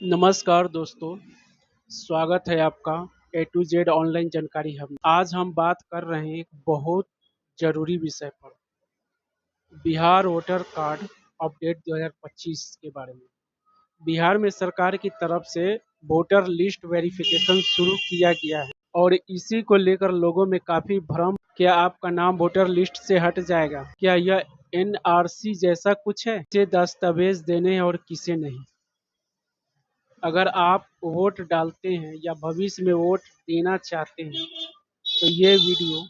नमस्कार दोस्तों, स्वागत है आपका ए टू जेड ऑनलाइन जानकारी हम आज हम बात कर रहे हैं एक बहुत जरूरी विषय पर बिहार वोटर कार्ड अपडेट 2025 के बारे में। बिहार में सरकार की तरफ से वोटर लिस्ट वेरिफिकेशन शुरू किया गया है और इसी को लेकर लोगों में काफी भ्रम। क्या आपका नाम वोटर लिस्ट से हट जाएगा? क्या यह एनआरसी जैसा कुछ है? किसे दस्तावेज देने हैं और किसे नहीं? अगर आप वोट डालते हैं या भविष्य में वोट देना चाहते हैं तो ये वीडियो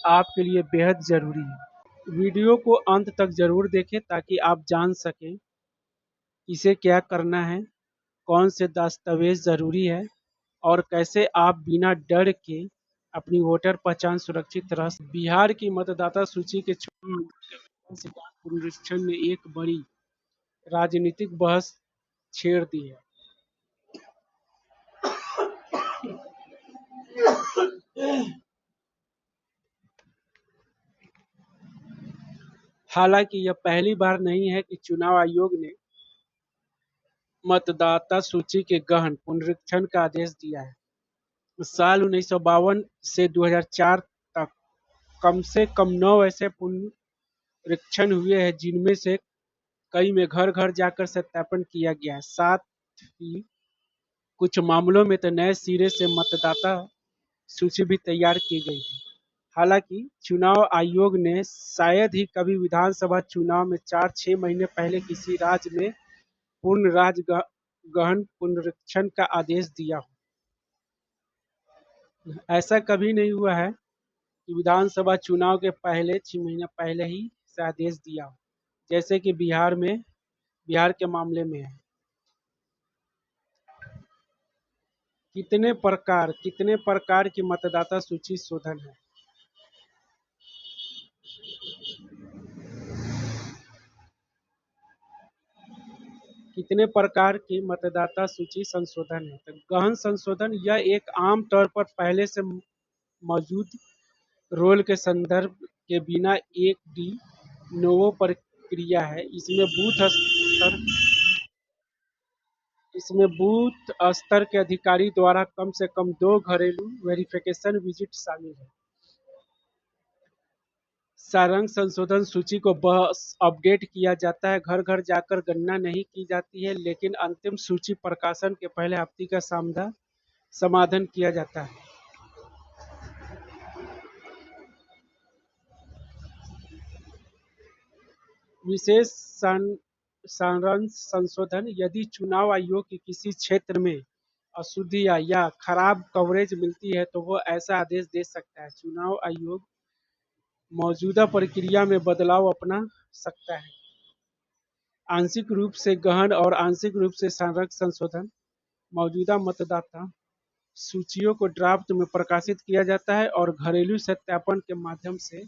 आपके लिए बेहद ज़रूरी है। वीडियो को अंत तक ज़रूर देखें ताकि आप जान सकें इसे क्या करना है, कौन से दस्तावेज ज़रूरी है और कैसे आप बिना डर के अपनी वोटर पहचान सुरक्षित रह सकते। बिहार की मतदाता सूची के पुनरीक्षण ने एक बड़ी राजनीतिक बहस छेड़ दी है। हालांकि यह पहली बार नहीं है कि चुनाव आयोग ने मतदाता सूची के गहन पुनरीक्षण का आदेश दिया है। साल 1952 से 2004 तक कम से कम 9 ऐसे पुनरीक्षण हुए हैं जिनमें से कई में घर घर जाकर सत्यापन किया गया है। साथ ही कुछ मामलों में तो नए सिरे से मतदाता सूची भी तैयार की गई है। हालांकि चुनाव आयोग ने शायद ही कभी विधानसभा चुनाव में 4-6 महीने पहले किसी राज्य में पूर्ण गहन पुनरीक्षण का आदेश दिया हो। ऐसा कभी नहीं हुआ है कि विधानसभा चुनाव के पहले 6 महीने पहले ही से आदेश दिया हो, जैसे कि बिहार के मामले में है। कितने प्रकार की मतदाता सूची शोधन है? कितने प्रकार की मतदाता सूची संशोधन है? तो गहन संशोधन यह एक आम तौर पर पहले से मौजूद रोल के संदर्भ के बिना एक डी नोवो प्रक्रिया है। इसमें बूथ स्तर के अधिकारी द्वारा कम से कम 2 घरेलू वेरिफिकेशन विजिट शामिल है। सारंग संशोधन सूची को बस अपडेट किया जाता है, घर घर जाकर गणना नहीं की जाती है, लेकिन अंतिम सूची प्रकाशन के पहले हफ्ते का समाधान किया जाता है। विशेष सारांश संशोधन यदि चुनाव आयोग की किसी क्षेत्र में अशुद्धियां या खराब कवरेज मिलती है तो वह ऐसा आदेश दे सकता है। चुनाव आयोग मौजूदा प्रक्रिया में बदलाव अपना सकता है। आंशिक रूप से गहन और आंशिक रूप से सारंग संशोधन मौजूदा मतदाता सूचियों को ड्राफ्ट में प्रकाशित किया जाता है और घरेलू सत्यापन के माध्यम से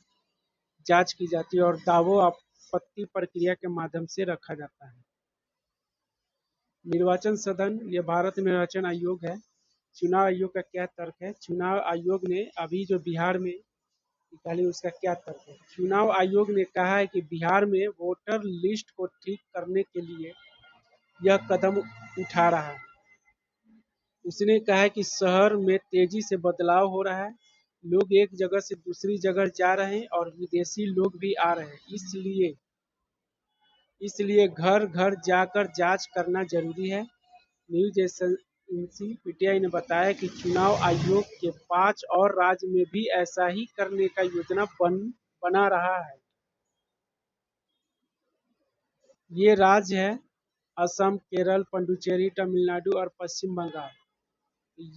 जांच की जाती है और दावों आपत्ति प्रक्रिया के माध्यम से रखा जाता है। निर्वाचन सदन ये भारत में निर्वाचन आयोग है। चुनाव आयोग का क्या तर्क है? चुनाव आयोग ने अभी जो बिहार में निकाली उसका क्या तर्क है? चुनाव आयोग ने कहा है कि बिहार में वोटर लिस्ट को ठीक करने के लिए यह कदम उठा रहा है। उसने कहा है कि शहर में तेजी से बदलाव हो रहा है, लोग एक जगह से दूसरी जगह जा रहे हैं और विदेशी लोग भी आ रहे हैं, इसलिए घर घर जाकर जांच करना जरूरी है। न्यूज एजेंसी पीटीआई ने बताया कि चुनाव आयोग के 5 और राज्य में भी ऐसा ही करने का योजना बना रहा है। ये राज्य है असम, केरल, पुडुचेरी, तमिलनाडु और पश्चिम बंगाल।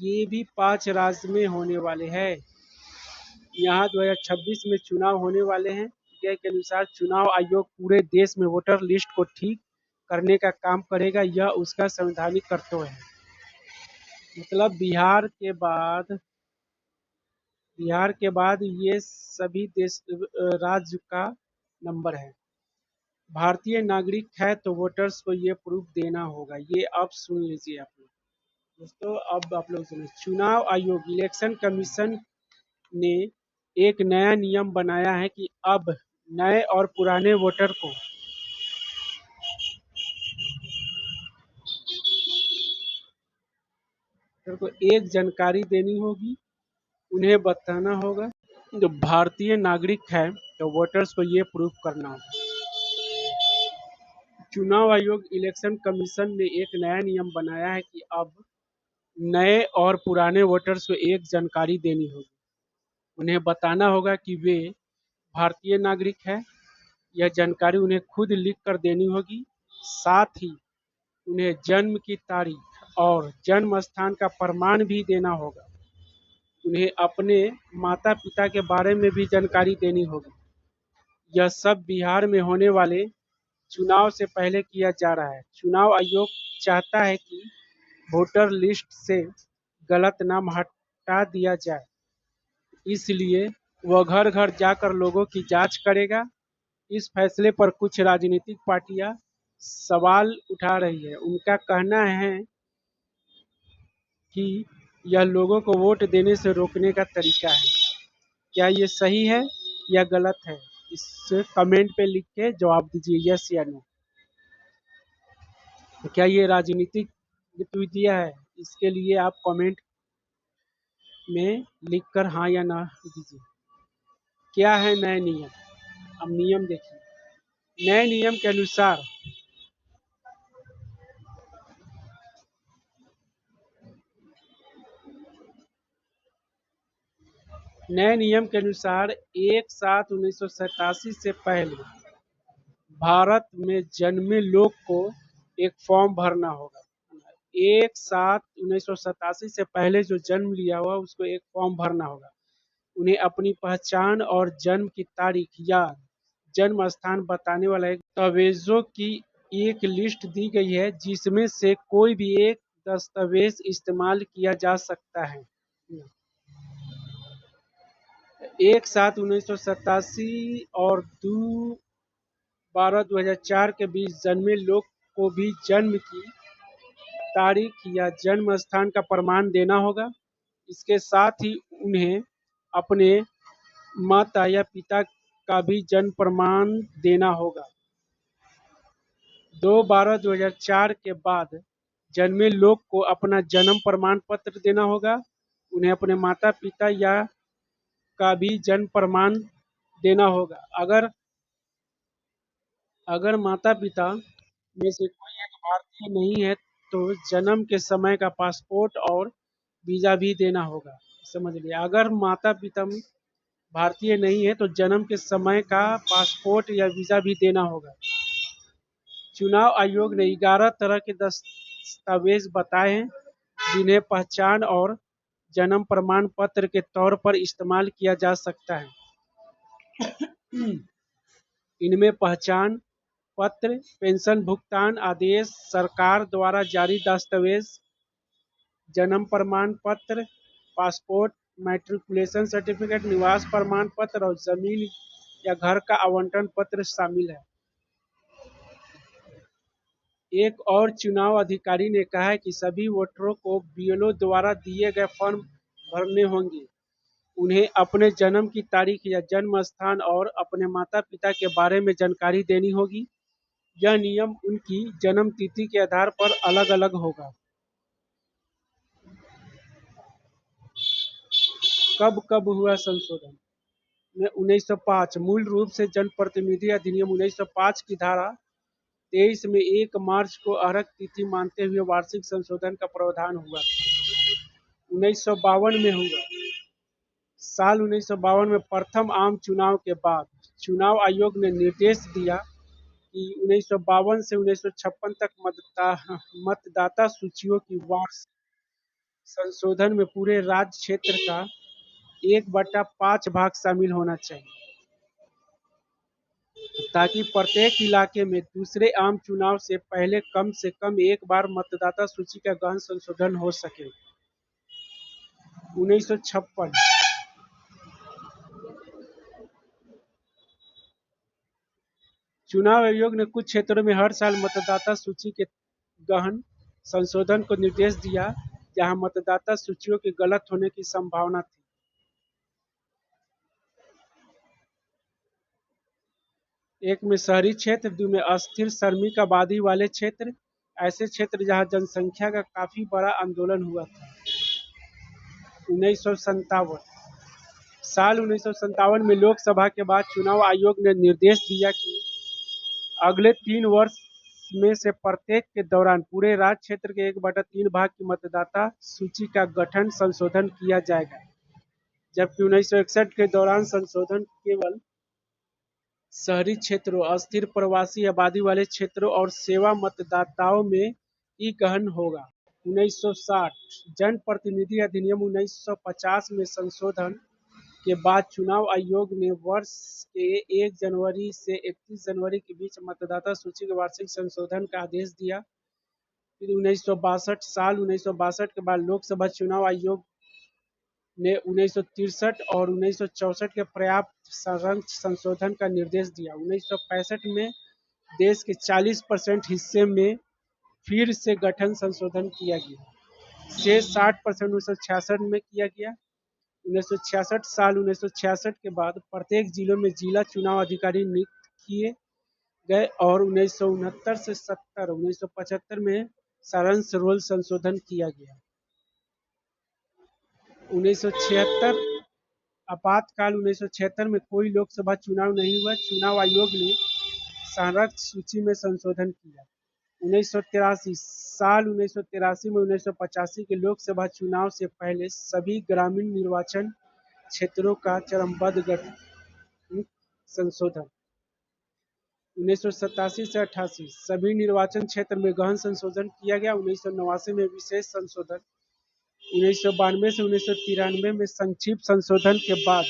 ये भी 5 राज्य में होने वाले हैं। यहाँ 2026 में चुनाव होने वाले हैं। पीटीआई के अनुसार चुनाव आयोग पूरे देश में वोटर लिस्ट को ठीक करने का काम करेगा, यह उसका संवैधानिक कर्तव्य है। मतलब बिहार के बाद ये सभी राज्य का नंबर है। भारतीय नागरिक है तो वोटर्स को ये प्रूफ देना होगा। ये अब सुन लीजिए आप लोग दोस्तों। अब आप लोग सुनिए, चुनाव आयोग इलेक्शन कमीशन ने एक नया नियम बनाया है कि अब नए और पुराने वोटर को वोटर को एक जानकारी देनी होगी, उन्हें बताना होगा जो भारतीय नागरिक है, तो वोटर्स को ये प्रूफ करना होगा। चुनाव आयोग इलेक्शन कमीशन ने एक नया नियम बनाया है कि अब नए और पुराने वोटर्स को एक जानकारी देनी होगी। उन्हें बताना होगा कि वे भारतीय नागरिक है। यह जानकारी उन्हें खुद लिख कर देनी होगी। साथ ही उन्हें जन्म की तारीख और जन्म स्थान का प्रमाण भी देना होगा। उन्हें अपने माता पिता के बारे में भी जानकारी देनी होगी। यह सब बिहार में होने वाले चुनाव से पहले किया जा रहा है। चुनाव आयोग चाहता है कि वोटर लिस्ट से गलत नाम हटा दिया जाए, इसलिए वह घर घर जाकर लोगों की जांच करेगा। इस फैसले पर कुछ राजनीतिक पार्टियां सवाल उठा रही है। उनका कहना है कि यह लोगों को वोट देने से रोकने का तरीका है। क्या ये सही है या गलत है? इस कमेंट पे लिख के जवाब दीजिए, यस या नो। तो क्या ये राजनीतिक गतिविधियां है? इसके लिए आप कमेंट में लिखकर हाँ या ना दीजिए। क्या है नए नियम? अब नियम देखिए। नए नियम के अनुसार एक सात 1987 से पहले भारत में जन्मे लोग को एक फॉर्म भरना होगा। 1/7/1987 से पहले जो जन्म लिया हुआ उसको एक फॉर्म भरना होगा। उन्हें अपनी पहचान और जन्म की तारीख या जन्म स्थान बताने वाला एक दस्तावेजों की एक लिस्ट दी गई है, जिसमें से कोई भी एक दस्तावेज इस्तेमाल किया जा सकता है। 1/7/1987 और 2/12/2004 के बीच जन्मे लोग को भी जन्म की तारीख या जन्म स्थान का प्रमाण देना होगा। इसके साथ ही उन्हें अपने माता या पिता का भी जन्म प्रमाण देना होगा। 2/12/2004 के बाद जन्मे लोग को अपना जन्म प्रमाण पत्र देना होगा। उन्हें अपने माता पिता या का भी जन्म प्रमाण देना होगा। अगर माता पिता में से कोई एक भारतीय नहीं है तो जन्म के समय का पासपोर्ट और वीजा भी देना होगा। समझ लिया। अगर माता पिता भारतीय नहीं है तो जन्म के समय का पासपोर्ट या वीजा भी देना होगा। चुनाव आयोग ने 11 तरह के दस्तावेज बताए हैं जिन्हें पहचान और जन्म प्रमाण पत्र के तौर पर इस्तेमाल किया जा सकता है। इनमें पहचान पत्र, पेंशन भुगतान आदेश, सरकार द्वारा जारी दस्तावेज, जन्म प्रमाण पत्र, पासपोर्ट, मैट्रिकुलेशन सर्टिफिकेट, निवास प्रमाण पत्र और जमीन या घर का आवंटन पत्र शामिल है। एक और चुनाव अधिकारी ने कहा है कि सभी वोटरों को बीएलओ द्वारा दिए गए फॉर्म भरने होंगे। उन्हें अपने जन्म की तारीख या जन्म स्थान और अपने माता पिता के बारे में जानकारी देनी होगी। यह नियम उनकी जन्म तिथि के आधार पर अलग अलग होगा। कब कब हुआ संशोधन? में 1905 मूल रूप से जनप्रतिनिधि अधिनियम 1905 की धारा 23 में 1 मार्च को अर्हता तिथि मानते हुए वार्षिक संशोधन का प्रावधान हुआ। 1952 में हुआ। साल 1952 में प्रथम आम चुनाव के बाद चुनाव आयोग ने निर्देश दिया कि 1952 से 1956 तक मतदाता सूचियों की वार्षिक संशोधन में पूरे राज्य क्षेत्र का 1/5 भाग शामिल होना चाहिए, ताकि प्रत्येक इलाके में दूसरे आम चुनाव से पहले कम से कम एक बार मतदाता सूची का गहन संशोधन हो सके। 1956 चुनाव आयोग ने कुछ क्षेत्रों में हर साल मतदाता सूची के गहन संशोधन को निर्देश दिया जहां मतदाता सूचियों के गलत होने की संभावना थी। एक में शहरी क्षेत्र, 2 में अस्थिर श्रमिक आबादी वाले क्षेत्र, ऐसे क्षेत्र जहां जनसंख्या का काफी बड़ा आंदोलन हुआ था। 1957 साल 1957 में लोकसभा के बाद चुनाव आयोग ने निर्देश दिया कि अगले 3 वर्ष में से प्रत्येक के दौरान पूरे राज्य क्षेत्र के 1/3 भाग की मतदाता सूची का गठन संशोधन किया जाएगा, जबकि 1961 के दौरान संशोधन केवल शहरी क्षेत्रों, अस्थिर प्रवासी आबादी वाले क्षेत्रों और सेवा मतदाताओं में ही गहन होगा। 1960 जनप्रतिनिधि अधिनियम 1950 में संशोधन के बाद चुनाव आयोग ने वर्ष के 1 जनवरी से 31 जनवरी के बीच मतदाता सूची के वार्षिक संशोधन का आदेश दिया। फिर 1962 के बाद लोकसभा चुनाव आयोग ने 1963 और 1964 के पर्याप्त संशोधन का निर्देश दिया। 1965 में देश के 40% हिस्से में फिर से गठन संशोधन किया गया। से 60% 1966 में किया गया। 1966 के बाद प्रत्येक जिलों में जिला चुनाव अधिकारी नियुक्त किए गए और 1969 से 1975 में सारांश रोल संशोधन किया गया। 1976 आपातकाल 1976 में कोई लोकसभा चुनाव नहीं हुआ। चुनाव आयोग ने संरक्षित सूची में संशोधन किया। 1983 में 1985 के लोकसभा चुनाव से पहले सभी ग्रामीण निर्वाचन क्षेत्रों का चरणबद्ध गठन संशोधन। 1987 से 88 सभी निर्वाचन क्षेत्र में गहन संशोधन किया गया। 1989 में विशेष संशोधन। 1992 से 1993 में संक्षिप्त संशोधन के बाद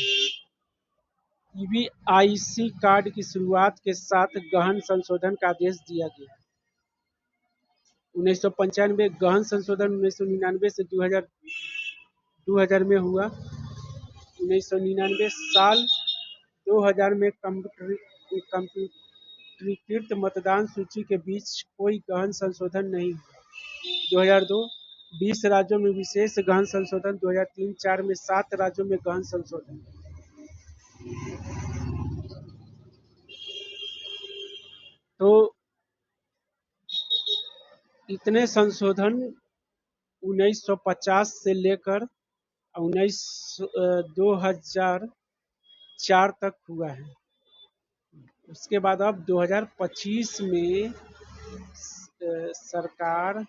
ईवीआईसी कार्ड की शुरुआत के साथ गहन संशोधन का आदेश दिया गया। 1995 गहन संशोधन 1999 से 2000 में हुआ। 1999 साल 2000 में कंप्यूटरीकृत मतदान सूची के बीच कोई गहन संशोधन नहीं हुआ। 2002 20 राज्यों में विशेष गहन संशोधन। 2003-04 में 7 राज्यों में गहन संशोधन। तो इतने संशोधन 1950 से लेकर 2004 तक हुआ है। उसके बाद अब 2025 में सरकार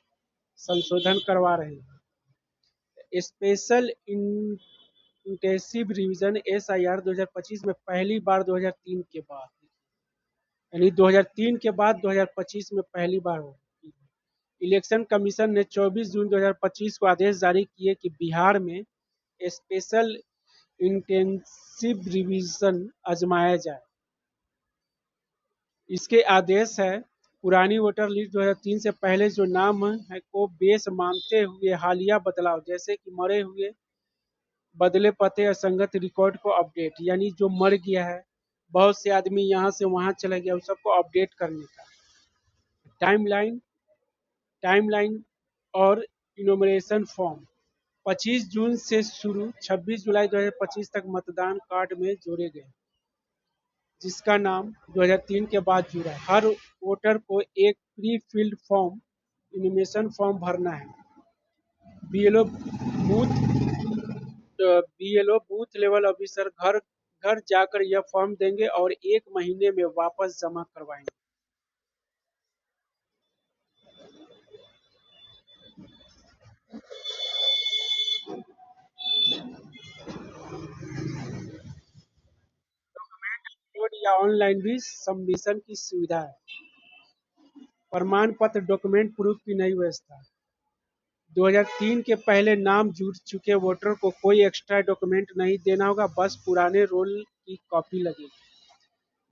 संशोधन करवा रही है। स्पेशल इंटेंसिव रिवीजन SIR 2025 में पहली बार 2003 के बाद, यानी 2003 के बाद 2025 में पहली बार हो। इलेक्शन कमीशन ने 24 जून 2025 को आदेश जारी किए कि बिहार में स्पेशल इंटेंसिव रिवीजन आजमाया जाए। इसके आदेश है पुरानी वोटर लिस्ट 2003 से पहले जो नाम है को बेस मानते हुए हालिया बदलाव, जैसे कि मरे हुए, बदले पते, असंगत रिकॉर्ड को अपडेट, यानी जो मर गया है, बहुत से आदमी यहाँ से वहाँ चला गया, उस सबको अपडेट करने का। टाइमलाइन और इनोमरेशन फॉर्म 25 जून से शुरू 26 जुलाई 2025 तक मतदान कार्ड में जोड़े गए, जिसका नाम 2003 के बाद जुड़ा। हर वोटर को एक प्री फिल्ड फॉर्म, इनोमरेशन फॉर्म भरना है। बीएलओ बूथ लेवल ऑफिसर घर घर जाकर यह फॉर्म देंगे और 1 महीने में वापस जमा करवाएंगे। या ऑनलाइन भी सबमिशन की सुविधा है। प्रमाण पत्र डॉक्यूमेंट प्रूफ की नई व्यवस्था। 2003 के पहले नाम जुड़ चुके वोटर को कोई एक्स्ट्रा डॉक्यूमेंट नहीं देना होगा, बस पुराने रोल की कॉपी लगेगी।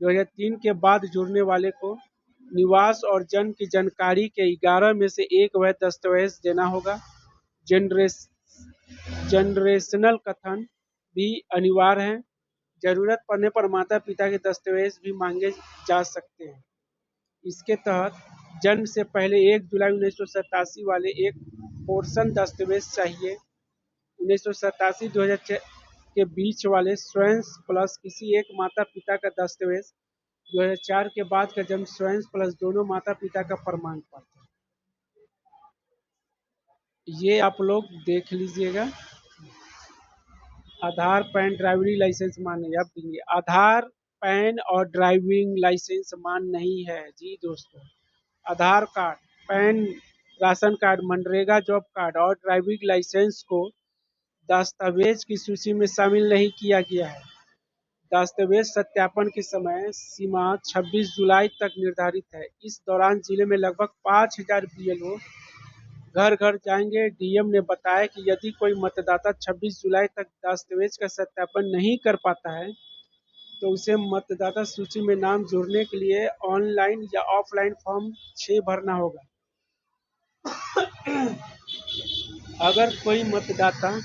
2003 के बाद जुड़ने वाले को निवास और जन्म की जानकारी के 11 में से एक वह दस्तावेज देना होगा। जनरेशनल कथन भी अनिवार्य है। जरूरत पड़ने पर माता पिता के दस्तावेज भी मांगे जा सकते हैं। इसके तहत जन्म से पहले 1 जुलाई 1987 वाले एक पोर्शन दस्तावेज चाहिए। 1987-2000 के बीच वाले स्वयं प्लस किसी एक माता पिता का दस्तावेज। 2004 के बाद का जन्म स्वयं प्लस दोनों माता पिता का प्रमाण पत्र। ये आप लोग देख लीजिएगा। आधार, पैन, ड्राइविंग लाइसेंस मान्य है। अब देखिए, आधार, पैन और ड्राइविंग लाइसेंस मान नहीं है जी दोस्तों। Aadhaar card, PAN, ration card, मनरेगा जॉब कार्ड और ड्राइविंग लाइसेंस को दस्तावेज की सूची में शामिल नहीं किया गया है। दस्तावेज सत्यापन की समय सीमा 26 जुलाई तक निर्धारित है। इस दौरान जिले में लगभग 5,000 बीएलओ घर घर जाएंगे। डीएम ने बताया कि यदि कोई मतदाता 26 जुलाई तक दस्तावेज का सत्यापन नहीं कर पाता है तो उसे मतदाता सूची में नाम जोड़ने के लिए ऑनलाइन या ऑफलाइन फॉर्म 6 भरना होगा। अगर कोई मतदाता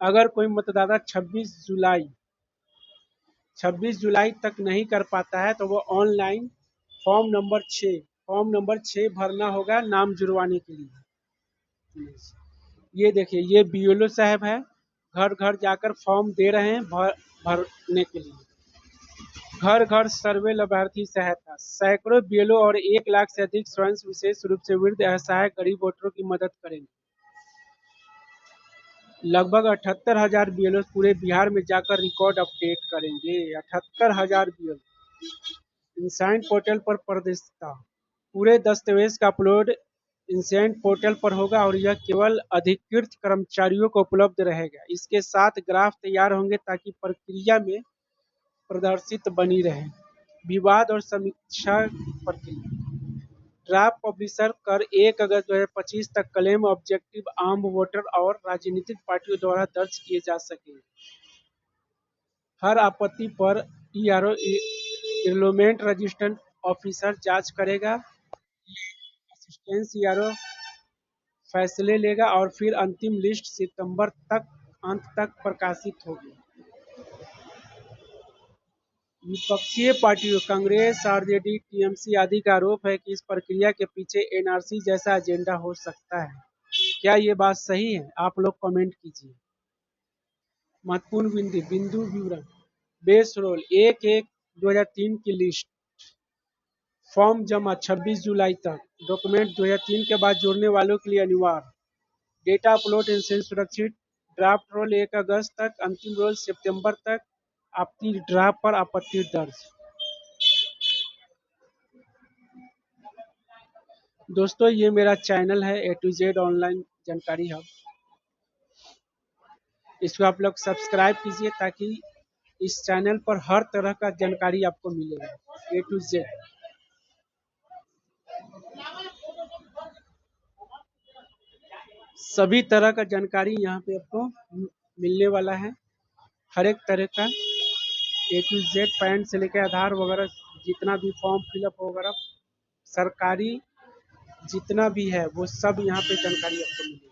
अगर कोई मतदाता 26 जुलाई तक नहीं कर पाता है तो वो ऑनलाइन फॉर्म नंबर 6 भरना होगा नाम जुड़वाने के लिए। ये देखिए, ये बीएलओ साहब है, घर घर जाकर फॉर्म दे रहे हैं भरने के लिए। घर घर सर्वे लाभार्थी सहायता, सैकड़ों बीएलओ और 1 लाख से अधिक स्वयं विशेष रूप से वृद्ध असहाय गरीब वोटरों की मदद करेंगे। लगभग 78,000 बीएलओ पूरे बिहार में जाकर रिकॉर्ड अपडेट करेंगे। 78,000 बीएलओ इंसाइट पोर्टल पर पारदर्शिता, पूरे दस्तावेज का अपलोड इंसेंट पोर्टल पर होगा और यह केवल अधिकृत कर्मचारियों को उपलब्ध रहेगा। इसके साथ ग्राफ तैयार होंगे ताकि प्रक्रिया में प्रदर्शित बनी रहे। विवाद और समीक्षा प्रक्रिया, ड्राफ्ट पब्लिशर कर 1 अगस्त 2025 तक क्लेम ऑब्जेक्टिव आम वोटर और राजनीतिक पार्टियों द्वारा दर्ज किए जा सके। हर आपत्ति पर ईआरओ इन्रोलमेंट रजिस्टर्ड ऑफिसर जांच करेगा। असिस्टेंट ईआरओ फैसले लेगा और फिर अंतिम लिस्ट सितंबर अंत तक प्रकाशित होगी। विपक्षी पार्टियों कांग्रेस, आरजेडी, टीएमसी आदि का आरोप है कि इस प्रक्रिया के पीछे एनआरसी जैसा एजेंडा हो सकता है। क्या ये बात सही है? आप लोग कमेंट कीजिए। महत्वपूर्ण बिंदु विवरण, बेस रोल 1/1/2003 की लिस्ट, फॉर्म जमा 26 जुलाई तक, डॉक्यूमेंट 2003 के बाद जोड़ने वालों के लिए अनिवार्य, डेटा अपलोड इंसेंस सुरक्षित, ड्राफ्ट रोल 1 अगस्त तक, अंतिम रोल सितंबर तक, आपकी ड्राफ्ट पर आपत्ति दर्ज। दोस्तों, ये मेरा चैनल है A to Z ऑनलाइन जानकारी हब। इसको आप लोग सब्सक्राइब कीजिए ताकि इस चैनल पर हर तरह का जानकारी आपको मिलेगा। A to Z सभी तरह का जानकारी यहाँ पे आपको मिलने वाला है। हर एक तरह का A to Z, पैन से लेकर आधार वगैरह जितना भी फॉर्म फिलअप वगैरह सरकारी जितना भी है वो सब यहाँ पे जानकारी आपको मिलेगी।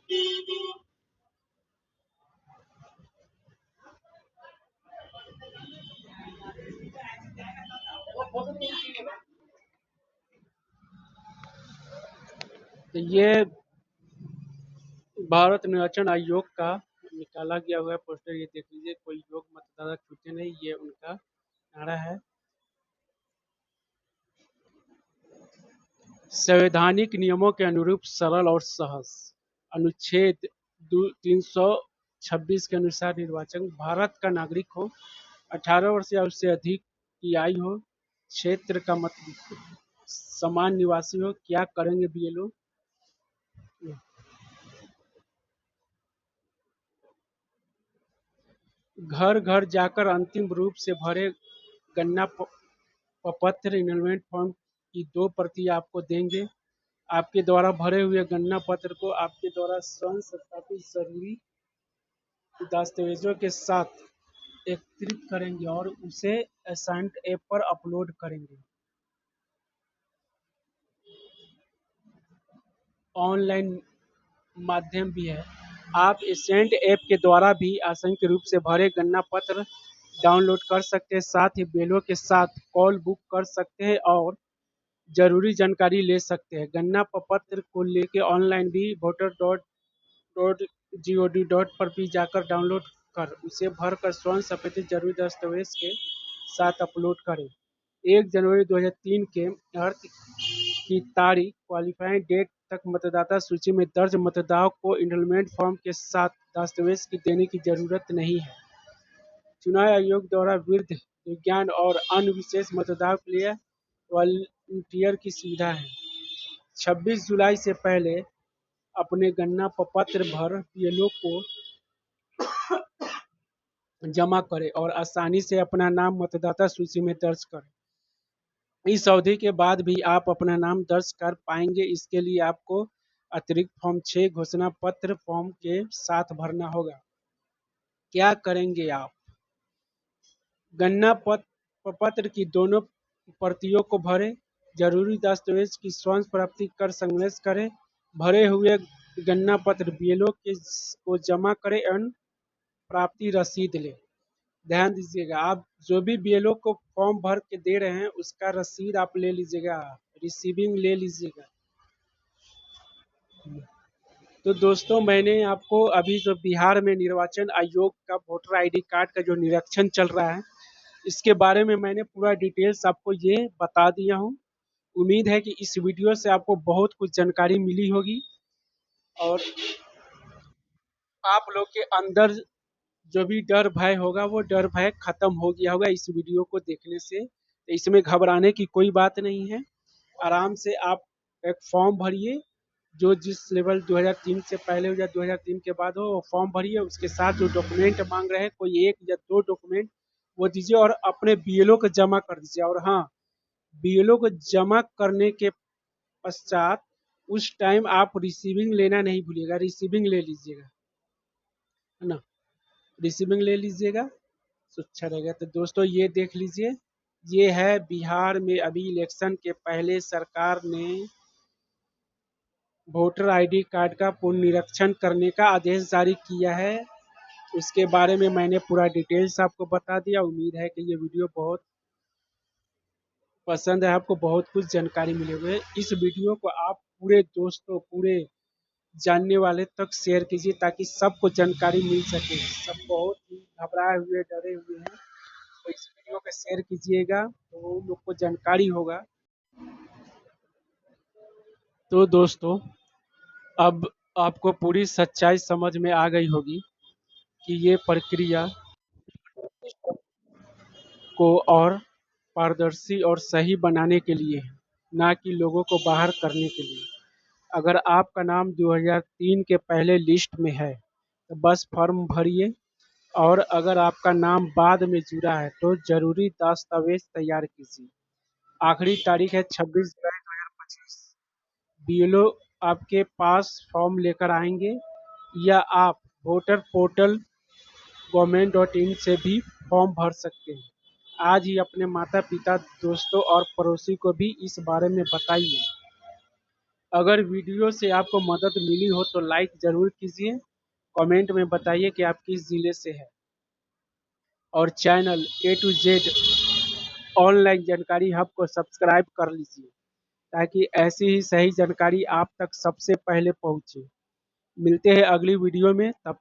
तो ये भारत निर्वाचन आयोग का निकाला गया हुआ पोस्टर, ये देख लीजिए। कोई योग मतदाता छूटे नहीं, ये उनका नारा है। संवैधानिक नियमों के अनुरूप सरल और सहज, अनुच्छेद 326 के अनुसार निर्वाचन भारत का नागरिक हो, 18 वर्ष या उससे अधिक की आयु हो, क्षेत्र का मत समान निवासी हो। क्या करेंगे बीएलओ? घर घर जाकर अंतिम रूप से भरे गन्ना पत्र इनरोलमेंट फॉर्म की 2 प्रति आपको देंगे। आपके द्वारा भरे हुए गन्ना पत्र को आपके द्वारा स्वयं सत्यापित जरूरी दस्तावेजों के साथ एकत्रित करेंगे और उसे एसेंट ऐप पर अपलोड करेंगे। ऑनलाइन माध्यम भी है। आप एसेंट ऐप के द्वारा भी आसानी के रूप से भरे गन्ना पत्र डाउनलोड कर सकते हैं। साथ ही बेलों के साथ कॉल बुक कर सकते हैं और जरूरी जानकारी ले सकते हैं। गन्ना पत्र को लेके ऑनलाइन भी voter.gov पर भी जाकर डाउनलोड कर उसे भर कर स्वयं सत्यापित जरूरी दस्तावेज के साथ अपलोड करें। 1 जनवरी 2003 के अर्थ की तारीख, क्वालिफाइंग डेट तक मतदाता सूची में दर्ज मतदाताओं को एनरोलमेंट फॉर्म के साथ दस्तावेज की देने की जरूरत नहीं है। चुनाव आयोग द्वारा वृद्ध, दिव्यांग और अन्य विशेष मतदाताओं के लिए वॉलंटियर की सुविधा है। 26 जुलाई से पहले अपने गणना प्रपत्र भर बीएलओ को जमा करें और आसानी से अपना नाम मतदाता सूची में दर्ज करें। इस अवधि के बाद भी आप अपना नाम दर्ज कर पाएंगे। इसके लिए आपको अतिरिक्त फॉर्म 6 घोषणा पत्र फॉर्म के साथ भरना होगा। क्या करेंगे आप? गणना पत्र की दोनों प्रतियों को भरें। जरूरी दस्तावेज की स्वयं प्राप्ति कर संग्रह करें। भरे हुए गणना पत्र बीएलओ को जमा करें एवं प्राप्ति रसीद लें। ध्यान दीजिएगा, आप जो भी बीएलओ को फॉर्म भर के दे रहे हैं उसका रसीद आप ले लीजिएगा, रिसीविंग ले लीजिएगा। तो दोस्तों, मैंने आपको अभी जो बिहार में निर्वाचन आयोग का वोटर आईडी कार्ड का जो निरीक्षण चल रहा है, इसके बारे में मैंने पूरा डिटेल्स आपको ये बता दिया हूँ। उम्मीद है कि इस वीडियो से आपको बहुत कुछ जानकारी मिली होगी और आप लोग के अंदर जो भी डर भय होगा वो डर भय खत्म हो गया होगा इस वीडियो को देखने से। तो इसमें घबराने की कोई बात नहीं है। आराम से आप एक फॉर्म भरिए, जो जिस लेवल 2003 से पहले हो या 2003 के बाद हो, वो फॉर्म भरिए। उसके साथ जो डॉक्यूमेंट मांग रहे हैं, कोई 1 या 2 डॉक्यूमेंट वो दीजिए और अपने बीएलओ को जमा कर दीजिए। और हाँ, बीएलओ को जमा करने के पश्चात उस टाइम आप रिसीविंग लेना नहीं भूलिएगा, रिसीविंग ले लीजिएगा, है ना। रिसीविंग ले लीजिएगा तो अच्छा रहेगा। तो दोस्तों, ये देख लीजिए, ये है बिहार में अभी इलेक्शन के पहले सरकार ने वोटर आईडी कार्ड का पुनरीक्षण करने का आदेश जारी किया है। उसके बारे में मैंने पूरा डिटेल्स आपको बता दिया। उम्मीद है कि ये वीडियो बहुत पसंद है, आपको बहुत कुछ जानकारी मिले हुए। इस वीडियो को आप पूरे दोस्तों, पूरे जानने वाले तक शेयर कीजिए ताकि सबको जानकारी मिल सके। सब बहुत ही घबराए हुए, डरे हुए हैं, तो इस वीडियो को शेयर कीजिएगा तो उन लोग को जानकारी होगा। तो दोस्तों, अब आपको पूरी सच्चाई समझ में आ गई होगी कि ये प्रक्रिया को और पारदर्शी और सही बनाने के लिए है, ना कि लोगों को बाहर करने के लिए। अगर आपका नाम 2003 के पहले लिस्ट में है तो बस फॉर्म भरिए, और अगर आपका नाम बाद में जुड़ा है तो जरूरी दस्तावेज तैयार कीजिए। आखिरी तारीख है 26 जुलाई 2025। बीएलओ आपके पास फॉर्म लेकर आएंगे या आप वोटर पोर्टल government.in से भी फॉर्म भर सकते हैं। आज ही अपने माता पिता, दोस्तों और पड़ोसी को भी इस बारे में बताइए। अगर वीडियो से आपको मदद मिली हो तो लाइक जरूर कीजिए, कमेंट में बताइए कि आप किस जिले से हैं, और channel A to Z online जानकारी हब को सब्सक्राइब कर लीजिए ताकि ऐसी ही सही जानकारी आप तक सबसे पहले पहुंचे। मिलते हैं अगली वीडियो में, तब